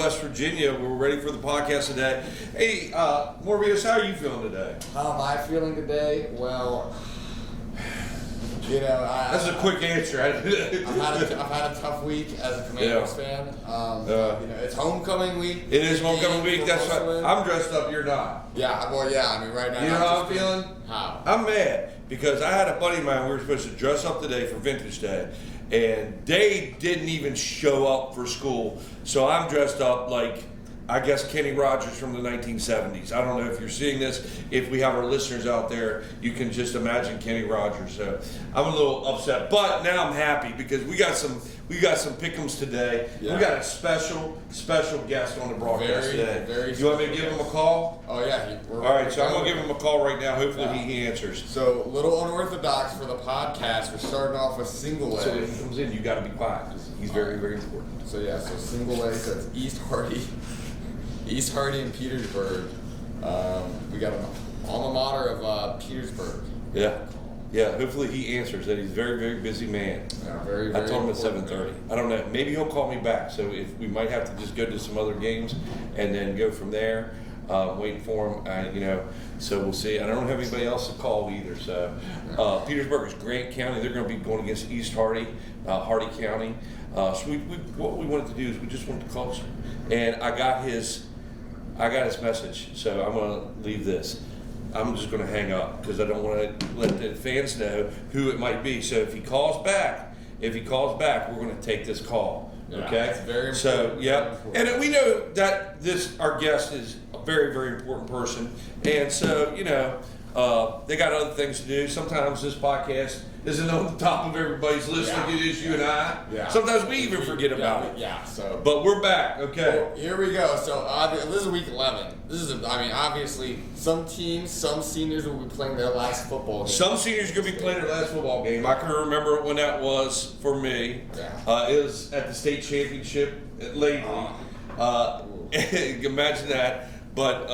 West Virginia. We're ready for the podcast today. Hey, Morbius, how are you feeling today? How am I feeling today? Well, you know, that's a quick answer. I've had a tough week as a Commanders fan. You know, it's homecoming week. It is homecoming week. That's right. I'm dressed up. You're not. Yeah. Well, yeah. I mean, right now. You know how I'm feeling? How? I'm mad because I had a buddy of mine. We were supposed to dress up today for Vintage Day, and they didn't even show up for school. So I'm dressed up like, I guess, Kenny Rogers from the 1970s. I don't know if you're seeing this. If we have our listeners out there, you can just imagine Kenny Rogers. So I'm a little upset, but now I'm happy because we got some pick'ems today. Yeah. We got a special guest on the broadcast today. You want me to give him a call? Oh yeah. All right, so I'm gonna give him a call right now. Hopefully he answers. So, little unorthodox for the podcast. We're starting off with single A. So when he comes in, you got to be quiet because he's very, very important. So yeah, so single A. So it's East Hardy and Petersburg. We got an alma mater of Petersburg. Yeah. Hopefully he answers. That he's a very, very busy man. Yeah, very, very. I told him at 7:30. I don't know. Maybe he'll call me back. So if we might have to just go to some other games and then go from there. Waiting for him. You know. So we'll see. I don't have anybody else to call either. So Petersburg is Grant County. They're going to be going against East Hardy, Hardy County. So what we wanted to do is we just wanted to call him. And I got his message, so I'm going to leave this. I'm just going to hang up because I don't want to let the fans know who it might be. So if he calls back, we're going to take this call. Okay? Yeah, it's very important. So, yeah. And we know that our guest is a very, very important person. And so, you know, they got other things to do. Sometimes this podcast isn't on the top of everybody's list like it is you and I. Yeah. Sometimes we even forget about it. Yeah. So, but we're back. Okay. Well, here we go. So this is week 11. Obviously, some teams, some seniors will be playing their last football game. Some seniors are going to be playing their last football game. I can remember when that was for me. Yeah. It was at the state championship at Laidley. Imagine that. But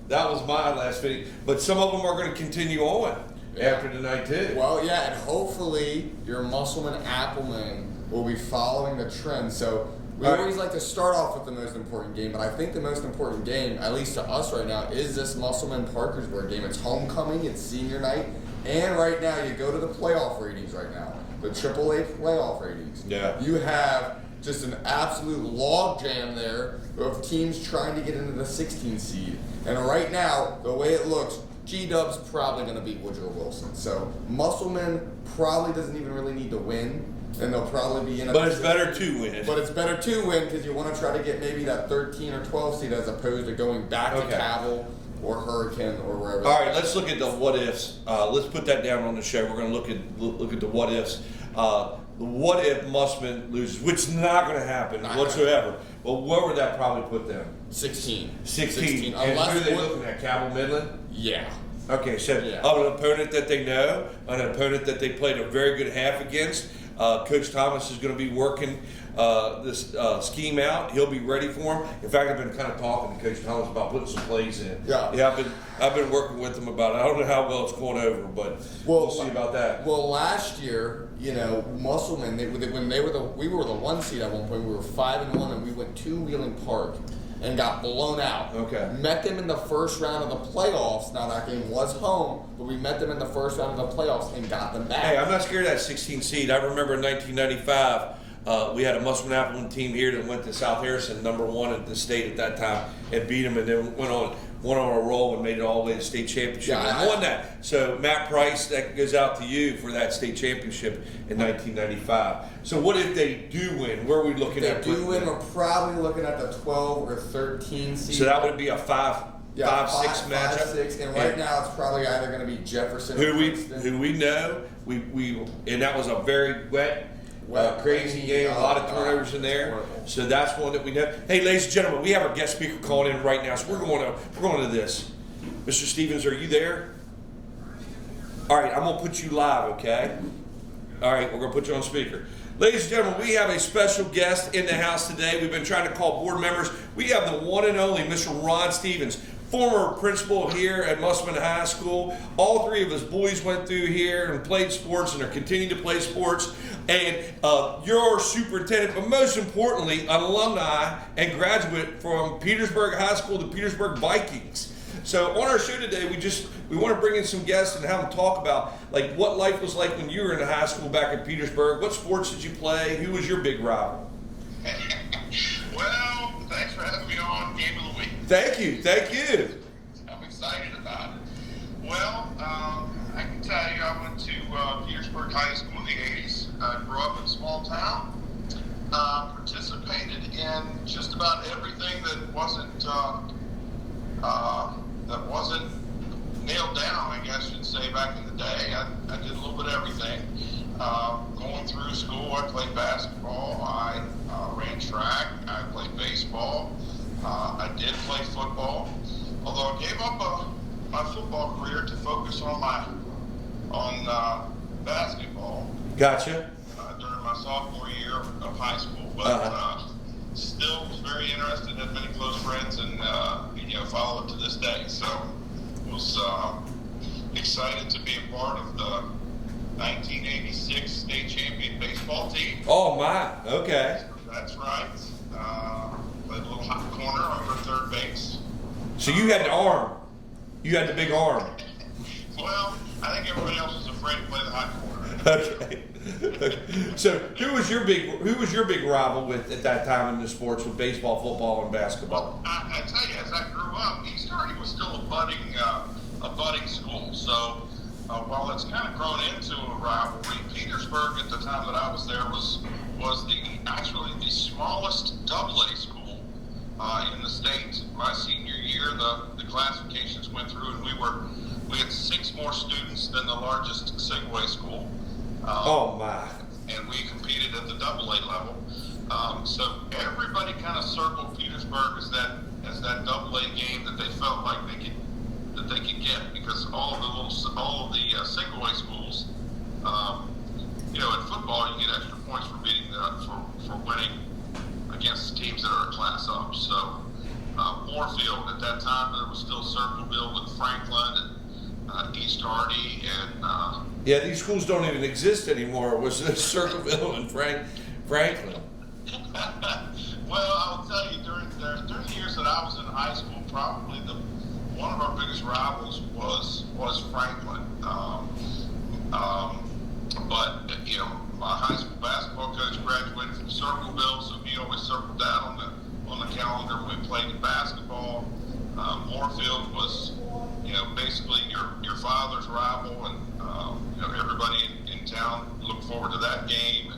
that was my last fitting. But some of them are going to continue on after tonight too. Well, yeah, and hopefully your Musselman Appleman will be following the trend. So we always like to start off with the most important game, but I think the most important game, at least to us right now, is this Musselman Parkersburg game. It's homecoming, it's senior night, and right now you go to the playoff ratings right now, the AAA playoff ratings. Yeah. You have just an absolute logjam there of teams trying to get into the 16 seed. And right now, the way it looks, G-Dub's probably going to beat Woodrow Wilson. So Musselman probably doesn't even really need to win, and they'll probably be in a But it's better to win. But it's better to win because you want to try to get maybe that 13 or 12 seed as opposed to going back to Cavill or Hurricane or wherever. All right, let's look at the what ifs. Let's put that down on the show. We're going to look at the what ifs. What if Musselman loses, which is not going to happen whatsoever. Well, where would that probably put them? 16. 16. And who are they looking at? Cavill Midland? Yeah. Okay, so of an opponent that they know, an opponent that they played a very good half against. Coach Thomas is going to be working this scheme out. He'll be ready for him. In fact, I've been kind of talking to Coach Thomas about putting some plays in. Yeah, I've been working with him about it. I don't know how well it's going over, but we'll see about that. Well, last year, you know, Musselman, we were the 1 seed at one point. We were 5-1, and we went to Wheeling Park and got blown out. Okay. Met them in the first round of the playoffs. Now that game was home, but we met them in the first round of the playoffs and got them back. Hey, I'm not scared of that 16 seed. I remember in 1995, we had a Musselman Appleman team here that went to South Harrison, number 1 at the state at that time, and beat them, and then went on a roll and made it all the way to state championship and won that. So Matt Price, that goes out to you for that state championship in 1995. So what if they do win? Where are we looking at? If they do win, we're probably looking at the 12 or 13 seed. So that would be a 5-6 matchup. 5-6, and right now it's probably either going to be Jefferson or Princeton. Who we know, and that was a very wet, crazy game, a lot of turnovers in there. So that's one that we know. Hey, ladies and gentlemen, we have our guest speaker calling in right now, so we're going to this. Mr. Stevens, are you there? All right, I'm going to put you live, okay? All right, we're going to put you on speaker. Ladies and gentlemen, we have a special guest in the house today. We've been trying to call board members. We have the one and only Mr. Ron Stevens, former principal here at Musselman High School. All 3 of his boys went through here and played sports and are continuing to play sports. and your superintendent, but most importantly, an alumni and graduate from Petersburg High School, the Petersburg Vikings. So on our show today, we want to bring in some guests and have them talk about like what life was like when you were in high school back in Petersburg. What sports did you play? Who was your big rival? Well, thanks for having me on Game of the Week. Thank you. I'm excited about it. Well, I can tell you I went to Petersburg High School in the 80s. I grew up in a small town. Participated in just about everything that wasn't nailed down, I guess you'd say, back in the day. I did a little bit of everything. Going through school, I played basketball, I ran track, I played baseball, I did play football, although I gave up my football career to focus on basketball. Gotcha. During my sophomore year of high school, but still was very interested, had many close friends, and follow it to this day. So was excited to be a part of the 1986 state champion baseball team. Oh my, okay. That's right. Played a little hot corner over third base. So you had the arm. You had the big arm. Well, I think everybody else was afraid to play the hot corner. Okay. So who was your big rival with at that time in the sports with baseball, football, and basketball? Well, I tell you, as I grew up, East Hardy was still a budding school. So while it's kind of grown into a rivalry, Petersburg at the time that I was there was actually the smallest AA school in the state. My senior year, the classifications went through, and we had 6 more students than the largest Segway school. Oh my! And we competed at the AA level. So everybody kind of circled Petersburg as that AA game that they felt like they could get, because all of the single A schools, in football you get extra points for beating for winning against teams that are a class up. So Moorfield at that time, there was still Circleville with Franklin and East Hardy and. Yeah, these schools don't even exist anymore. It was Circleville and Franklin. Well, I'll tell you, during the years that I was in high school, probably one of our biggest rivals was Franklin. But my high school basketball coach graduated from Circleville, so he always circled that on the calendar when we played basketball. Moorfield was, basically your father's rival, and everybody in town looked forward to that game.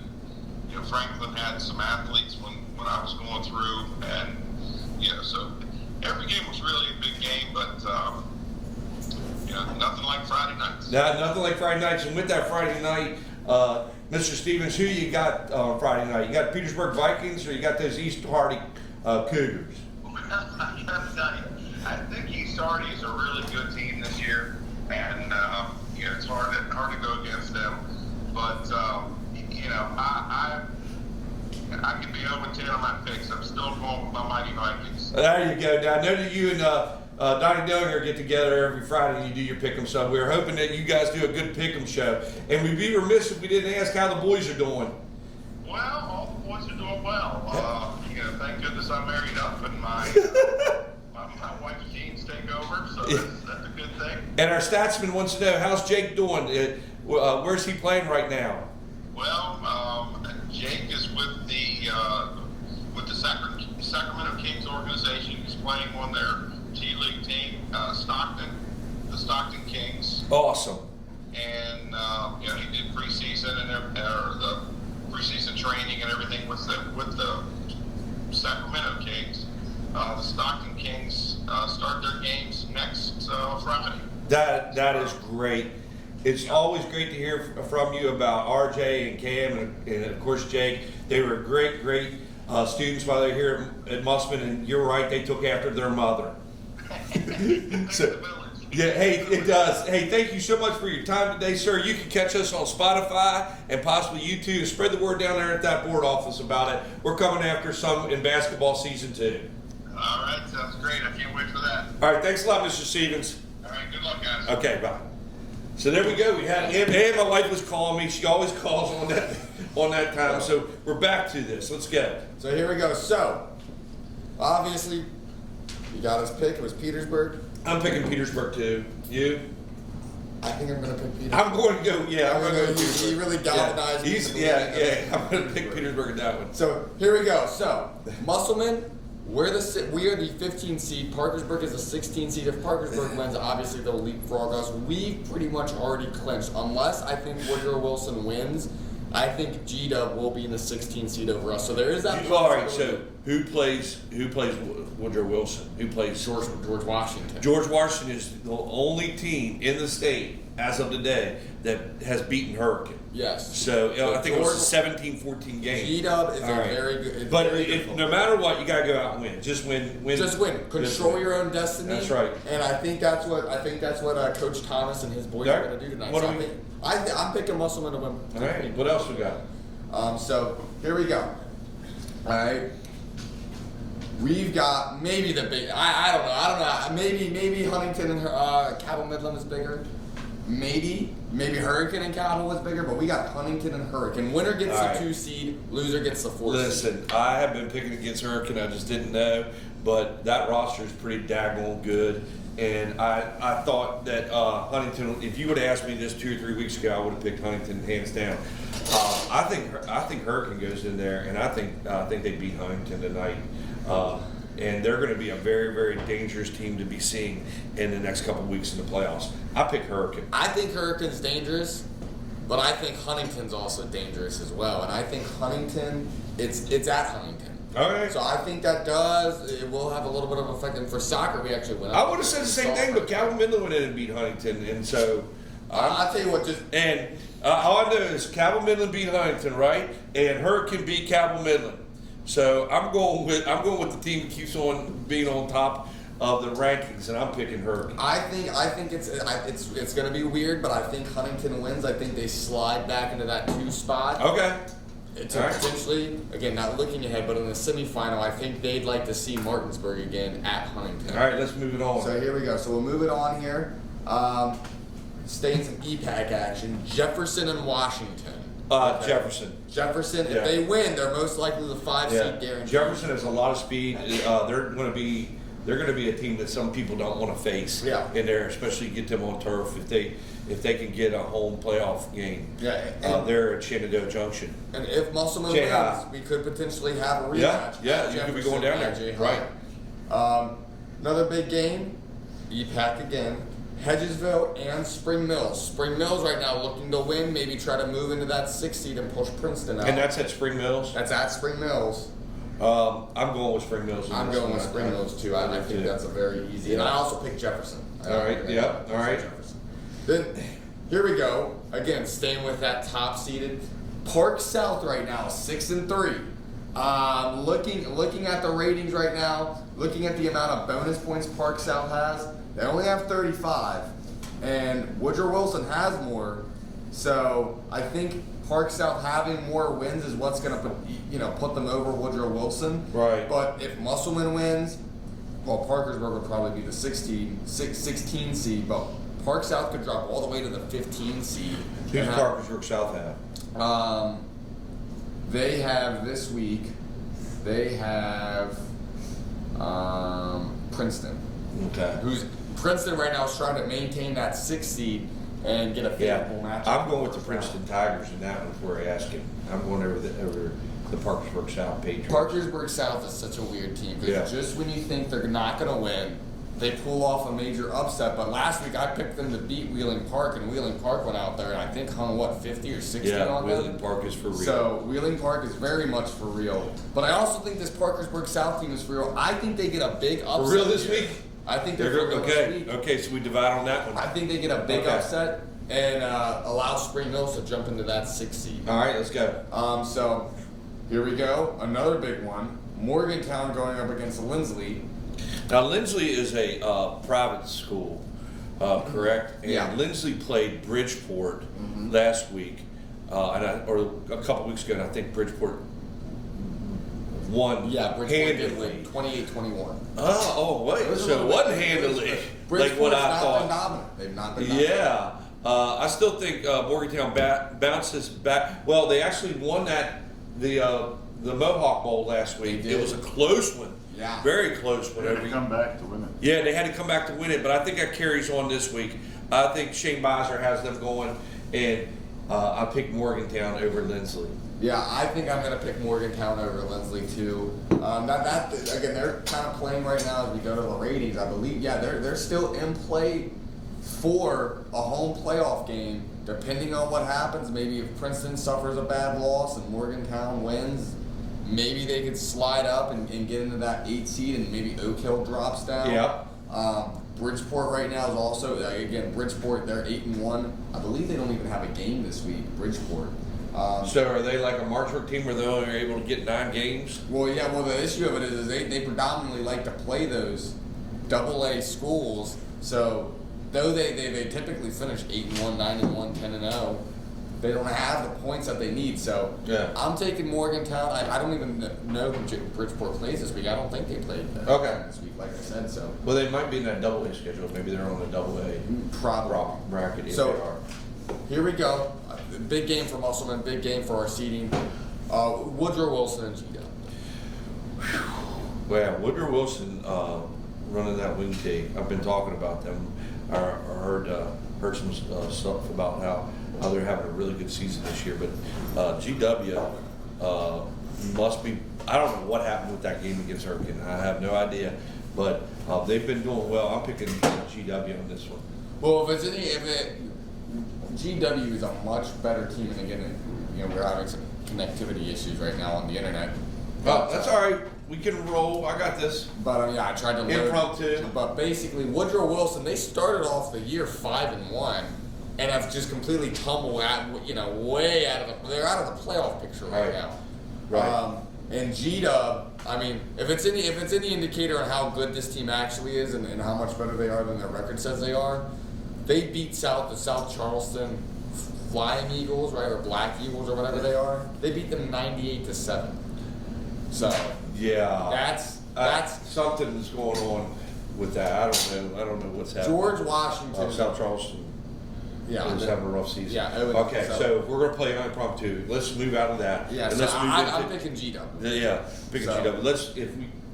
And Franklin had some athletes when I was going through, and so every game was really a big game, but nothing like Friday nights. Yeah, nothing like Friday nights. And with that Friday night, Mr. Stevens, who you got on Friday night? You got Petersburg Vikings, or you got those East Hardy Cougars? I gotta tell you, I think East Hardy is a really good team this year, and it's hard to go against them. But I can be 0-10 on my picks. I'm still going with my mighty Vikings. There you go. Now, I know that you and Donnie Dillinger get together every Friday and you do your pick'em. So we're hoping that you guys do a good pick'em show. And we'd be remiss if we didn't ask how the boys are doing. Well, all the boys are doing well. Thank goodness I'm married up, and my wife's genes take over, so that's a good thing. And our statsman wants to know, how's Jake doing? Where's he playing right now? Well, Jake is with the Sacramento Kings organization. He's playing on their G League team, the Stockton Kings. Awesome. And he did preseason and the preseason training and everything with the Sacramento Kings. The Stockton Kings start their games next Friday. That is great. It's always great to hear from you about RJ and Cam and of course Jake. They were great students while they're here at Musselman, and you're right, they took after their mother. So, yeah, hey, it does. Hey, thank you so much for your time today, sir. You can catch us on Spotify and possibly YouTube. Spread the word down there at that board office about it. We're coming after some in basketball season 2. All right, sounds great. I can't wait for that. All right, thanks a lot, Mr. Stevens. All right, good luck, guys. Okay, bye. So there we go. We had and my wife was calling me. She always calls on that time. So we're back to this. Let's go. So here we go. So obviously, you got us pick. It was Petersburg. I'm picking Petersburg too. You? I think I'm going to pick Petersburg. I'm going to go. Yeah, I'm going to go. He really galvanized me. Yeah. I'm going to pick Petersburg in that one. So here we go. So Musselman, we are the 15 seed. Parkersburg is the 16 seed. If Parkersburg wins, obviously they'll leapfrog us. We pretty much already clinched. Unless I think Woodrow Wilson wins, I think G-Dub will be in the 16 seed over us. So there is that. All right. So who plays Woodrow Wilson? Who plays George Washington? George Washington is the only team in the state as of today that has beaten Hurricane. Yes. So I think it was a 17-14 game. G-Dub is All right. very good. But no matter what, you gotta go out and win. Just win. Just win. Control your own destiny. That's right. And I think that's what Coach Thomas and his boys are going to do tonight. What So do we- I'm picking Musselman to win. All right. What else we got? So here we go. All right. We've got maybe the big. I don't know. Maybe Huntington and Cabell Midland is bigger. Maybe Hurricane and Cabell was bigger, but we got Huntington and Hurricane. Winner gets All the right. 2 seed. Loser gets the 4 seed. Listen, I have been picking against Hurricane. I just didn't know, but that roster is pretty daggone good. And I thought that Huntington. If you would have asked me this 2 or 3 weeks ago, I would have picked Huntington hands down. I think Hurricane goes in there, and I think they beat Huntington tonight. And they're going to be a very, very dangerous team to be seeing in the next couple of weeks in the playoffs. I pick Hurricane. I think Hurricane's dangerous, but I think Huntington's also dangerous as well. And I think Huntington, it's at Huntington. All right. So I think it will have a little bit of effect. And for soccer, we actually went up. I would have said the same thing, but Calvin Midland went in and beat Huntington, and so. I'll tell you what, all I know is Cabell Midland beat Huntington, right? And Hurricane beat Cabell Midland. So I'm going with the team that keeps on being on top of the rankings, and I'm picking Hurricane. I think it's going to be weird, but I think Huntington wins. I think they slide back into that 2 spot. Okay. To potentially, again, not looking ahead, but in the semifinal, I think they'd like to see Martinsburg again at Huntington. All right, let's move it on. So here we go. So we'll move it on here. Staying some EPAC action. Jefferson and Washington. Jefferson. Jefferson, Yeah. if they win, they're most likely the 5 seed guaranteed. Jefferson has a lot of speed. They're going to be a team that some people don't want to face. Yeah. In there, especially get them on turf if they can get a home playoff game. Yeah. They're at Shenandoah Junction. And if Musselman Jay-High. wins, we could potentially have a rematch. Yeah, you could be going down there. Jay-High. Right. Another big game, EPAC again. Hedgesville and Spring Mills. Spring Mills right now looking to win, maybe try to move into that 6th seed and push Princeton out. And that's at Spring Mills? That's at Spring Mills. I'm going with Spring Mills. I'm going with Spring Mills too. I think that's a very easy. Yeah. And I also picked Jefferson. All right, yeah, all right. Jefferson. Then here we go. Again, staying with that top seeded. Park South right now, 6-3. Looking at the ratings right now, looking at the amount of bonus points Park South has, they only have 35, and Woodrow Wilson has more. So I think Park South having more wins is what's going to put them over Woodrow Wilson. Right. But if Musselman wins, well, Parkersburg would probably be the 16 seed, but Park South could drop all the way to the 15 seed. Who's Parkersburg South have? They have this week. They have Princeton. Okay. Princeton right now is trying to maintain that 6th seed and get a favorable matchup. I'm going with the Princeton Tigers in that one before I ask him. I'm going over the Parkersburg South Patriots. Parkersburg South is such a weird team because just when you think they're not going to win, they pull off a major upset. But last week I picked them to beat Wheeling Park, and Wheeling Park went out there and I think hung 50 or 60 on them. Wheeling Park is for real. So Wheeling Park is very much for real. But I also think this Parkersburg South team is for real. I think they get a big upset. For real this week? I think they're for real this week. Okay, so we divide on that one. I think they get a big upset and allow Spring Mills to jump into that 6th seed. All right, let's go. So here we go. Another big one. Morgantown going up against Lindsley. Now, Lindsley is a private school, correct? And Yeah. Lindsley played Bridgeport last week, or a couple weeks ago, and I think Bridgeport won Bridgeport handily. 28-21. Wait. So it wasn't handily like what I thought. They've not been dominant. Yeah, I still think Morgantown bounces back. Well, they actually won the Mohawk Bowl last week. They did. It was a close one. Yeah. Very close one. They had to come back to win it. Yeah, they had to come back to win it, but I think that carries on this week. I think Shane Beiser has them going, and I pick Morgantown over Lindsley. Yeah, I think I'm going to pick Morgantown over Lindsley too. Again, they're kind of playing right now as we go to the ratings. I believe, yeah, they're still in play for a home playoff game. Depending on what happens, maybe if Princeton suffers a bad loss and Morgantown wins, maybe they could slide up and get into that 8 seed, and maybe Oak Hill drops down. Yeah. Bridgeport right now is also, again, Bridgeport, they're 8-1. I believe they don't even have a game this week, Bridgeport. So are they like a Marshall team where they only are able to get 9 games? Well, yeah, the issue of it is they predominantly like to play those AA schools. So though they typically finish 8-1, 9-1, 10-0, they don't have the points that they need. So Yeah. I'm taking Morgantown. I don't even know who Bridgeport plays this week. I don't think they played Okay. this week, like I said. So Well, they might be in that double A schedule. Maybe they're on the double A probably. bracket if So- they are. Here we go. Big game for Musselman. Big game for our seeding. Woodrow Wilson and GW. Well, Woodrow Wilson running that wing tee. I've been talking about them. I heard some stuff about how they're having a really good season this year. But GW must be. I don't know what happened with that game against Hurricane. I have no idea. But they've been doing well. I'm picking GW on this one. Well, GW is a much better team, and again, we're having some connectivity issues right now on the internet. Oh, that's all right. We can roll. I got this. But yeah, I tried to load. Impromptu. But basically, Woodrow Wilson, they started off the year 5-1, and have just completely tumbled out. Way out of they're out of the playoff picture right now. Right. And G-Dub, I mean, if it's any indicator on how good this team actually is and how much better they are than their record says they are, they beat the South Charleston Flying Eagles, right, or Black Eagles, or whatever they are. They beat them 98-7. So Yeah. that's something's going on with that. I don't know what's happening. George Washington. South Charleston. Yeah, is having a rough season. Yeah. Okay, so we're gonna play an impromptu. Let's move out of that. Yeah. And So let's move I'm into picking G-Dub. yeah, picking So- GW. Let's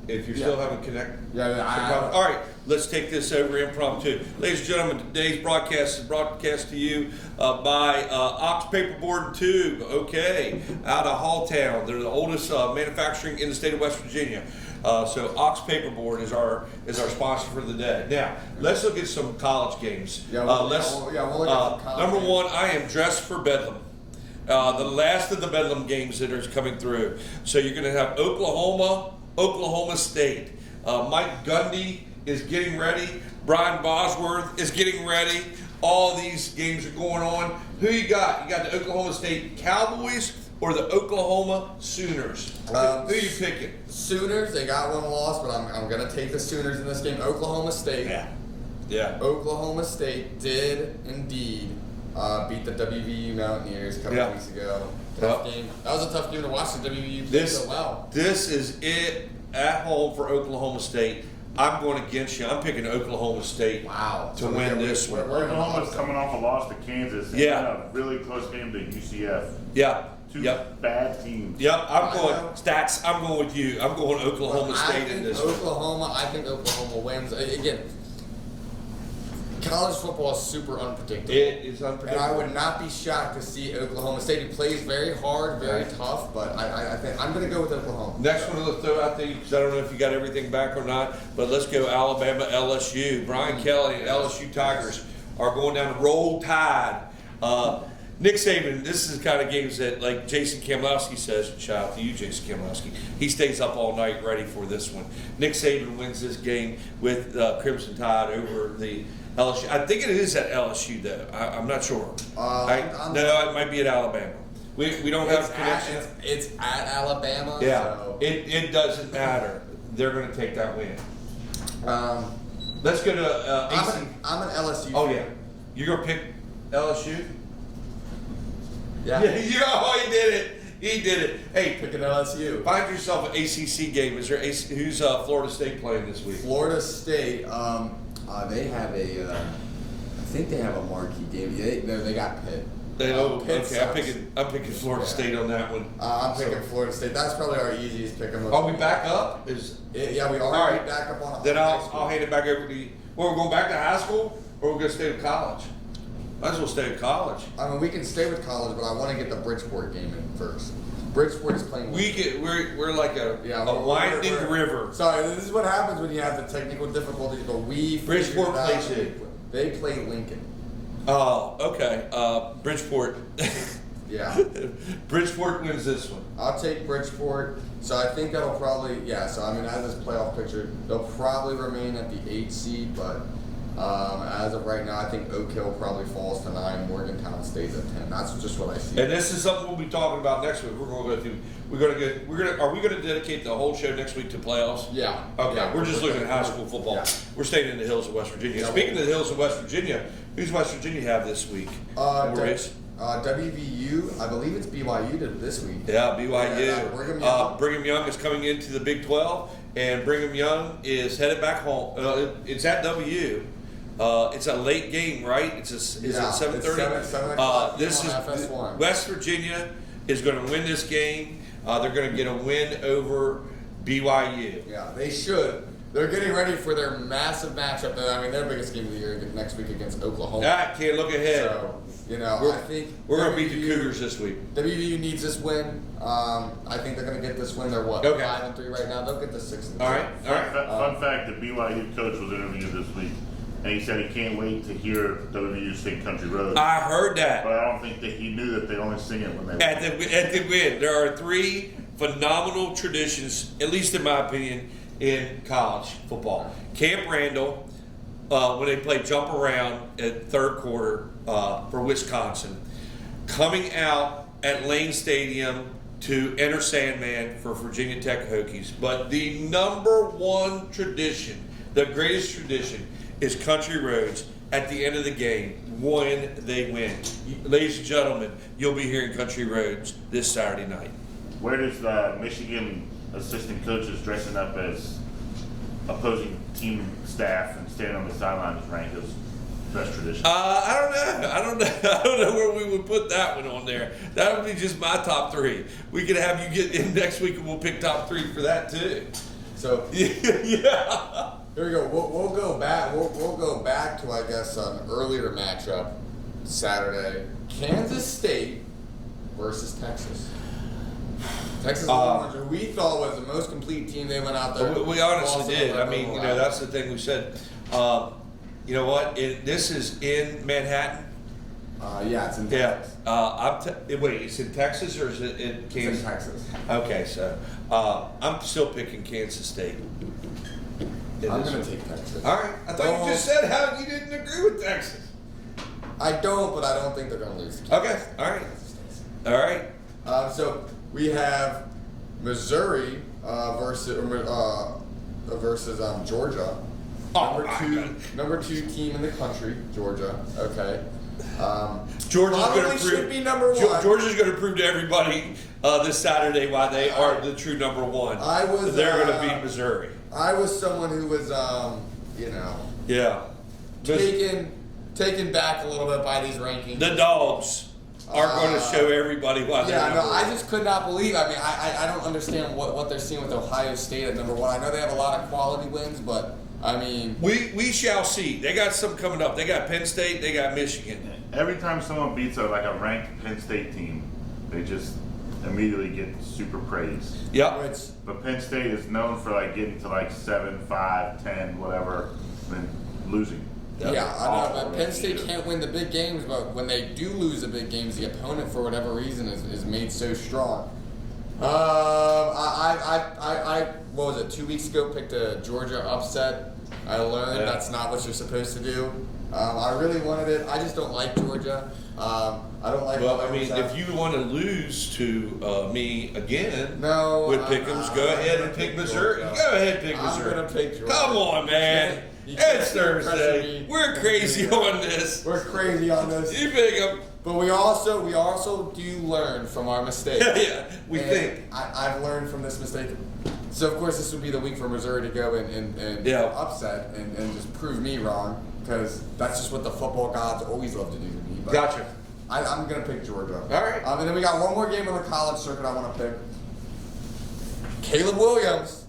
if you're still having connect. Yeah. All right, let's take this over impromptu. Ladies and gentlemen, today's broadcast is broadcast to you by Ox Paperboard and Tube, okay, out of Halltown. They're the oldest manufacturing in the state of West Virginia. So Ox Paperboard is our sponsor for the day. Now, let's look at some college games. We'll look at some college Number games. one, I am dressed for Bedlam. The last of the Bedlam games that are coming through. So you're going to have Oklahoma State. Mike Gundy is getting ready. Brian Bosworth is getting ready. All these games are going on. Who you got? You got the Oklahoma State Cowboys or the Oklahoma Sooners? Who are you picking? Sooners, they got one loss, but I'm going to take the Sooners in this game. Oklahoma State. Yeah. Oklahoma State did indeed beat the WVU Mountaineers a couple weeks ago. Tough game. That was a tough game to watch. The WVU played so well. This is it at home for Oklahoma State. I'm going against you. I'm picking Oklahoma State to win this one. Oklahoma's coming off a loss to Kansas. And Yeah. A really close game to UCF. Yeah. Two Yep. bad teams. Yep. I'm going stats. I'm going with you. I'm going Oklahoma State in this one. I think Oklahoma wins. Again, college football is super unpredictable. It is And unpredictable. I would not be shocked to see Oklahoma State. He plays very hard, very tough, but I think I'm going to go with Oklahoma. Next one, let's throw out there because I don't know if you got everything back or not, but let's go Alabama, LSU. Brian Kelly and LSU Tigers are going down the Roll Tide. Nick Saban, this is the kind of games that, like Jason Kamlowski says, shout out to you, Jason Kamlowski, he stays up all night ready for this one. Nick Saban wins this game with Crimson Tide over the LSU. I think it is at LSU, though. I'm not sure. No, it might be at Alabama. We don't have a connection. It's at Alabama. Yeah, So. it doesn't matter. They're going to take that win. Let's go to AC. I'm an LSU. Oh, fan. yeah. You're going to pick LSU? Yeah. Oh, he did it. He did it. Hey, Picking LSU. find yourself an ACC game. Is there who's Florida State playing this week? Florida State. They have a. I think they have a marquee game. They got Pitt. Pitt okay, sucks. I'm picking Florida State on that one. I'm picking Florida State. That's probably our easiest pick. Are we back up? Yeah, we are back up on. Then I'll hand it back over to you. Well, we're going back to high school, or we're going to stay with college? Might as well stay with college. I mean, we can stay with college, but I want to get the Bridgeport game in first. Bridgeport is playing. We're like a winding river. Sorry, this is what happens when you have the technical difficulties. But Bridgeport plays it. They play Lincoln. Oh, okay. Bridgeport. Yeah. Bridgeport wins this one. I'll take Bridgeport. So I think that'll probably So I mean, as this playoff picture, they'll probably remain at the 8 seed, but as of right now, I think Oak Hill probably falls to 9. Morgantown stays at 10. That's just what I see. And this is something we'll be talking about next week. Are we going to dedicate the whole show next week to playoffs? Yeah. Okay. Yeah, we're just looking at high school football. Yeah. We're staying in the hills of West Virginia. Yeah, Speaking of the hills of West Virginia, who's West Virginia have this week? WVU, I believe it's BYU this week. Yeah, BYU. Yeah, Brigham Young is coming into the Big 12, and Brigham Young is headed back home. It's at WU. It's a late game, right? It's at 7:30. 7 o'clock. This is FS1. West Virginia is going to win this game. They're going to get a win over BYU. Yeah, they should. They're getting ready for their massive matchup. I mean, their biggest game of the year next week against Oklahoma. Can't look ahead. So, I think we're going to beat the Cougars this week. WVU needs this win. I think they're going to get this win. They're 5-3 right now. They'll get the 6-2. All right. Fun fact: the BYU coach was interviewed this week, and he said he can't wait to hear WVU sing "Country Road." I heard that, but I don't think that he knew that they only sing it when they at the win. There are 3 phenomenal traditions, at least in my opinion, in college football. Camp Randall, when they play jump around at third quarter for Wisconsin, coming out at Lane Stadium to enter Sandman for Virginia Tech Hokies. But the number one tradition, the greatest tradition, is Country Roads at the end of the game when they win. Ladies and gentlemen, you'll be hearing Country Roads this Saturday night. Where does the Michigan assistant coaches dressing up as opposing team staff and standing on the sidelines rank as best tradition? I don't know where we would put that one on there. That would be just my top 3. We could have you get in next week and we'll pick top 3 for that too. So yeah. Here we go. We'll go back. We'll go back to, I guess, an earlier matchup Saturday: Kansas State versus Texas. Texas Longhorns, who we thought was the most complete team. They went out there. We honestly did. I mean, that's the thing we said. You know what? This is in Manhattan. Yeah, it's in Texas. Yeah. Wait, it's in Texas or is it in Kansas? It's in Texas. Okay, so I'm still picking Kansas State. I'm going to take Texas. All right. I thought you just said how you didn't agree with Texas. I don't, but I don't think they're going to lose. Okay. All right. All right. So we have Missouri versus Georgia. Number two team in the country, Georgia. Okay. Georgia's going to should be number 1. Georgia's going to prove to everybody this Saturday why they are the true number 1. They're going to beat Missouri. I was someone who was, yeah, taken back a little bit by these rankings. The dogs are going to show everybody why they're number 1. I just could not believe. I mean, I don't understand what they're seeing with Ohio State at number 1. I know they have a lot of quality wins, but I mean, we shall see. They got some coming up. They got Penn State. They got Michigan. Every time someone beats a ranked Penn State team, they just immediately get super praise. Yep. But Penn State is known for getting to 7, 5, 10, whatever, and then losing. Yeah, I know. But Penn State can't win the big games, but when they do lose the big games, the opponent, for whatever reason, is made so strong. I what was it, 2 weeks ago, picked a Georgia upset. I learned that's not what you're supposed to do. I really wanted it. I just don't like Georgia. I don't like. Well, I mean, if you want to lose to me again with Pick'ems, go ahead and pick Missouri. Go ahead and pick Missouri. I'm gonna pick Georgia. Come on, man. It's Thursday. We're crazy on this. We're crazy on this. You pick them. But we also do learn from our mistakes. Yeah, we think. I've learned from this mistake. So of course this would be the week for Missouri to go and upset and just prove me wrong, because that's just what the football gods always love to do to me. But Gotcha. I'm going to pick Georgia. All right. And then we got one more game on the college circuit I want to pick. Caleb Williams.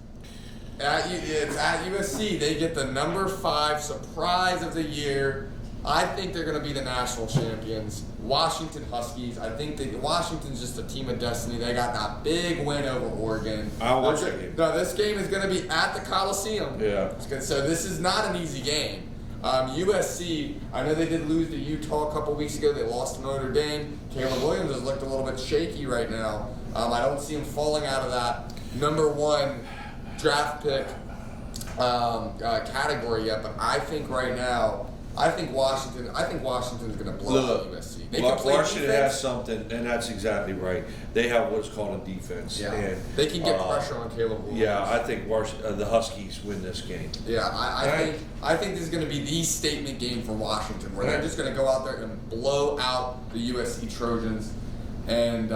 It's at USC. They get the number 5 surprise of the year. I think they're going to be the national champions. Washington Huskies. I think that Washington's just a team of destiny. They got that big win over Oregon. I'll watch that game. No, this game is going to be at the Coliseum. Yeah. So this is not an easy game. USC, I know they did lose to Utah a couple weeks ago. They lost to Notre Dame. Caleb Williams has looked a little bit shaky right now. I don't see him falling out of that number 1 draft pick category yet. But I think right now, I think Washington's going to blow out USC. They can play Washington defense. has something, and that's exactly right. They have what's called a defense. Yeah. And, They can get pressure on Caleb Williams. Yeah, I think the Huskies win this game. Yeah, Right. I think this is going to be the statement game for Washington, where they're just going to go out there and blow out the USC Trojans, and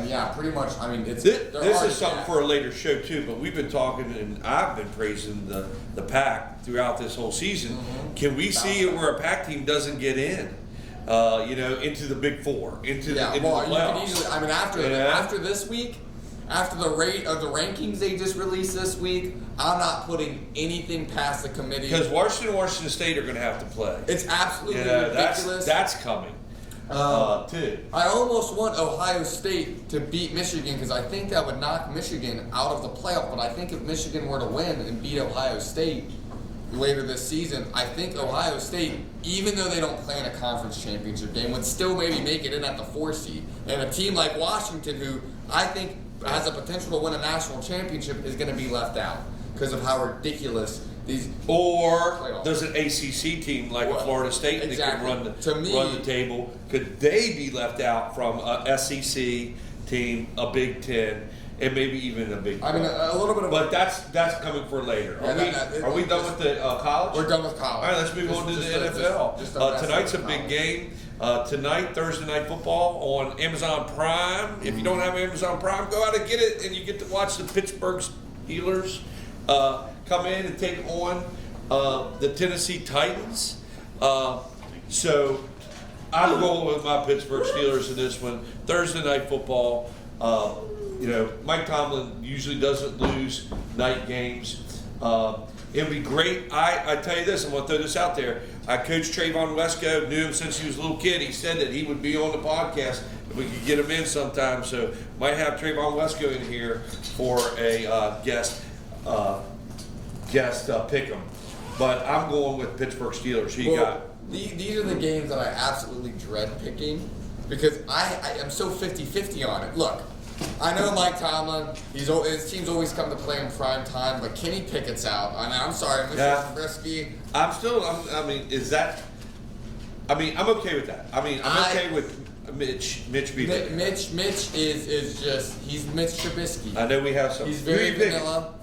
yeah, pretty much. I mean, it's This they're is already something back. for a later show too, but we've been talking, and I've been praising the Pac throughout this whole season. Mm-hmm. Can we see it where a Pac team doesn't get in? Into the Big Four, into the You can playoffs. easily. I mean, after this week, after the rate of the rankings they just released this week, I'm not putting anything past the committee. Because Washington State are going to have to play. It's absolutely That's ridiculous. coming too. I almost want Ohio State to beat Michigan because I think that would knock Michigan out of the playoff. But I think if Michigan were to win and beat Ohio State later this season, I think Ohio State, even though they don't play in a conference championship game, would still maybe make it in at the 4 seed. And a team like Washington, who I think has the potential to win a national championship, is going to be left out because of how ridiculous these. Or playoffs. does an ACC team like Well, Florida State exactly. that To can me- run the table? Could they be left out from a SEC team, a Big Ten, and maybe even a Big 12? I mean, a little bit of. But that's coming for later. Yeah, Are we done with the college? We're done with college. All right, let's move on to the NFL. Just a Tonight's a rest of big college. game. Tonight, Thursday Night Football on Amazon Prime. If you don't have Amazon Prime, go out and get it, and you get to watch the Pittsburgh Steelers come in and take on the Tennessee Titans. So I'm going with my Pittsburgh Steelers in this one. Thursday Night Football. Mike Tomlin usually doesn't lose night games. It'd be great. I tell you this, I'm going to throw this out there. I coached Trayvon Wesco, knew him since he was a little kid. He said that he would be on the podcast if we could get him in sometime. So might have Trayvon Wesco in here for a guest pick 'em. But I'm going with Pittsburgh Steelers. Who you got? These are the games that I absolutely dread picking because I am so 50-50 on it. Look, I know Mike Tomlin, his teams always come to play in prime time, but Kenny Pickett's out. I mean, I'm sorry, Mr. Yeah. Trubisky. I'm okay with that. I'm okay with Mitch being there. Mitch is just, he's Mitch Trubisky. I know we have some. He's Who very you picking? vanilla.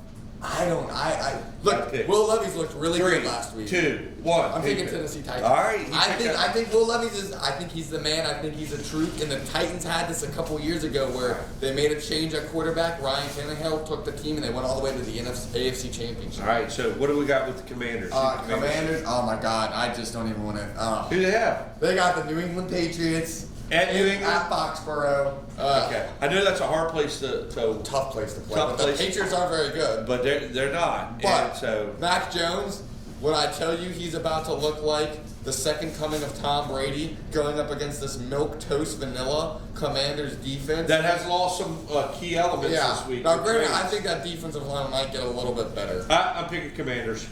I I look. pick. Will Levis looked really 3, good last week. 2, 1. I'm Who you thinking pick? Tennessee Titans. All right. I think Will Levis is. I think he's the man. I think he's the truth. And the Titans had this a couple years ago where they made a change at quarterback. Ryan Tannehill took the team and they went all the way to the AFC Championship. All right. So what do we got with the Commanders? Commanders. Oh my God! I just don't even want to. Who do they have? They got the New England Patriots At New England? at Foxborough. Okay. I know that's a hard place to Tough place to play. Tough but place. the Patriots aren't very good. but they're not. But And so Mac Jones, when I tell you he's about to look like the second coming of Tom Brady going up against this milquetoast vanilla Commanders defense. that has lost some key elements this week. Now, granted, I think that defensive line might get a little bit better. I'm picking Commanders.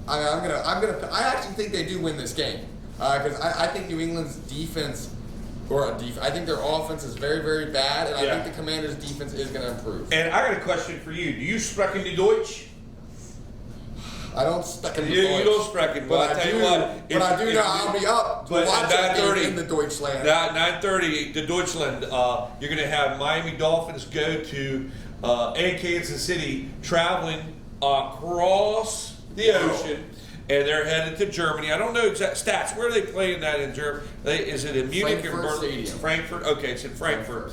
I actually think they do win this game because I think New England's defense. I think their offense is very, very bad, and I Yeah. think the Commanders' defense is going to improve. And I got a question for you. Do you sprechen die Deutsch? I don't stuck in the You Deutsch. don't sprechen. Well, I tell you what. But I do know I'll be up to but watch at that game 9:30 in the Deutschland. Now, 9:30, the Deutschland. You're going to have Miami Dolphins go to Kansas City, traveling across the ocean, and they're headed to Germany. I don't know exact stats. Where are they playing that in Germany? Is it in Munich or Frankfurt Berlin? Stadium. Frankfurt. Okay, it's in Frankfurt.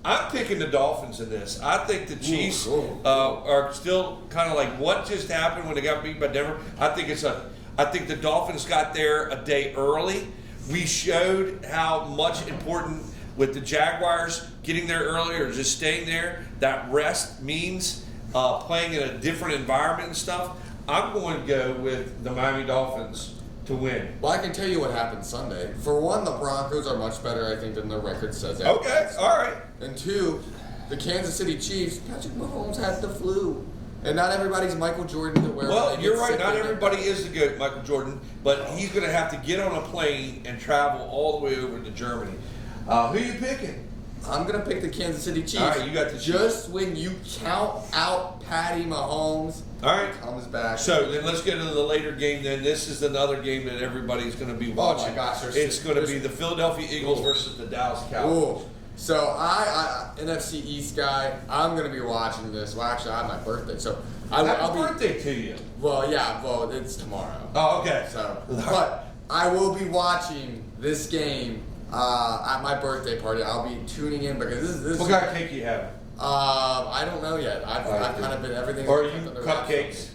I'm picking the Dolphins in this. I think the Chiefs are still kind of like what just happened when they got beat by Denver. I think it's I think the Dolphins got there a day early. We showed how much important with the Jaguars getting there early or just staying there, that rest means playing in a different environment and stuff. I'm going to go with the Miami Dolphins to win. Well, I can tell you what happened Sunday. For one, the Broncos are much better, I think, than their record says. Okay, all right. And two, the Kansas City Chiefs, Patrick Mahomes had the flu. And not everybody's Michael Jordan to wear. Well, you're right. Not everybody is the good Michael Jordan, but he's going to have to get on a plane and travel all the way over to Germany. Who you picking? I'm going to pick the Kansas City Chiefs. All right, you got the Chiefs. Just when you count out Patty Mahomes, all right, comes back. So then let's get into the later game. Then this is another game that everybody's going to be watching. Oh my gosh! It's going to be the Philadelphia Eagles versus the Dallas Cowboys. Ooh. So I NFC East guy, I'm going to be watching this. Well, actually, I have my birthday, so Happy birthday to you. Well, yeah, well, it's tomorrow. Oh, okay. So, but I will be watching this game at my birthday party. I'll be tuning in because this. What kind of cake you have? I don't know yet. I've kind of been everything. Or are you cupcakes?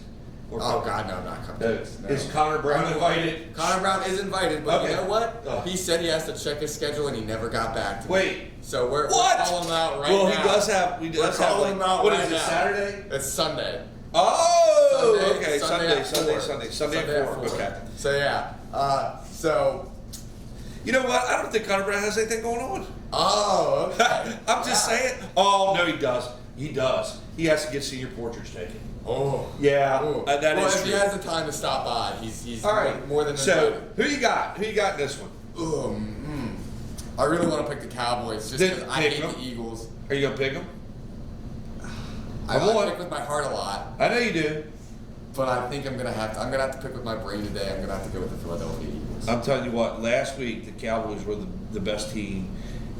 Oh God, no, not cupcakes. No. Is Connor Brown invited? Connor Brown is invited, but okay. you know what? Oh. He said he has to check his schedule, and he never got back to me. Wait. So we're what? calling him out right well, now. Well, he does have. We does have. Calling him out what right is it? now. Saturday? It's Sunday. Oh, Sunday, okay. Sunday Sunday at 4. Okay. So yeah. So. You know what? I don't think Connor Brown has anything going on. Oh, okay. I'm just saying. Oh no, he does. He does. He has to get senior portraits taken. Oh. Yeah. Ooh. That well, is if true. he has the time to stop by, he's all right. more than so. invited. Who you got? Who you got in this one? I really want to pick the Cowboys just because I hate the Eagles. Are you gonna pick them? I pick with my heart a lot. I know you do. But I think I'm gonna have to pick with my brain today. I'm gonna have to go with the Philadelphia Eagles. I'm telling you what. Last week the Cowboys were the best team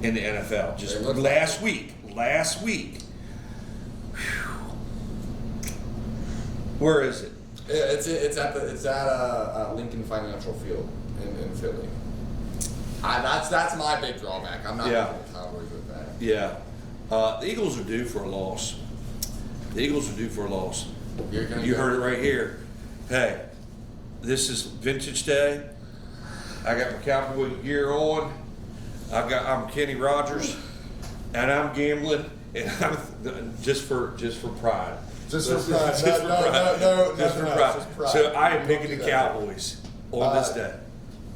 in the NFL. Just last week. Last week. Whew. Where is it? It's at Lincoln Financial Field in Philly. That's my big drawback. I'm not picking the Cowboys with that. Yeah. The Eagles are due for a loss. The Eagles are due for a loss. You heard it right here. Hey, this is Vintage Day. I got my cowboy gear on. I'm Kenny Rogers, and I'm gambling, and I'm just for pride. Just for pride. No. Just for pride. So I am picking the Cowboys on this day.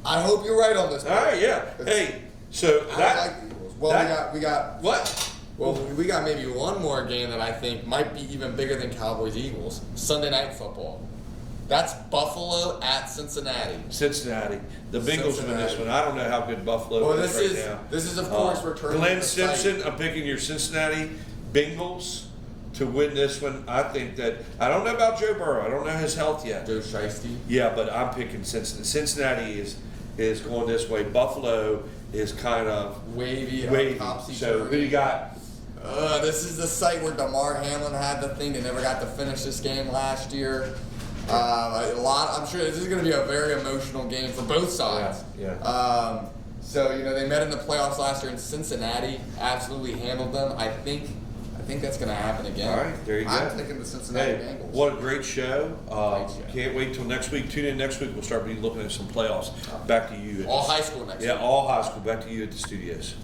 I hope you're right on this. All right, yeah. Hey, so I like the Eagles. Well, we got what? Well, we got maybe one more game that I think might be even bigger than Cowboys-Eagles. Sunday Night Football. That's Buffalo at Cincinnati. Cincinnati. The Bengals win this one. I don't know how good Buffalo is right now. This is, of course, returning Glenn to Simpson, I'm picking your Cincinnati Bengals to win this one. I think that, I don't know about Joe Burrow. I don't know his health yet. Joe Shiesty. Yeah, but I'm picking Cincinnati. Cincinnati is going this way. Buffalo is kind of wavy. So who you got? This is the site where DeMar Hamlin had the thing. They never got to finish this game last year. I'm sure this is going to be a very emotional game for both sides. Yeah. So they met in the playoffs last year in Cincinnati. Absolutely handled them. I think that's going to happen again. All right, there you go. I'm picking the Cincinnati Bengals. What a great show. Can't wait till next week. Tune in next week. We'll start looking at some playoffs. Back to you. All high school next week. Yeah, all high school. Back to you at the studios.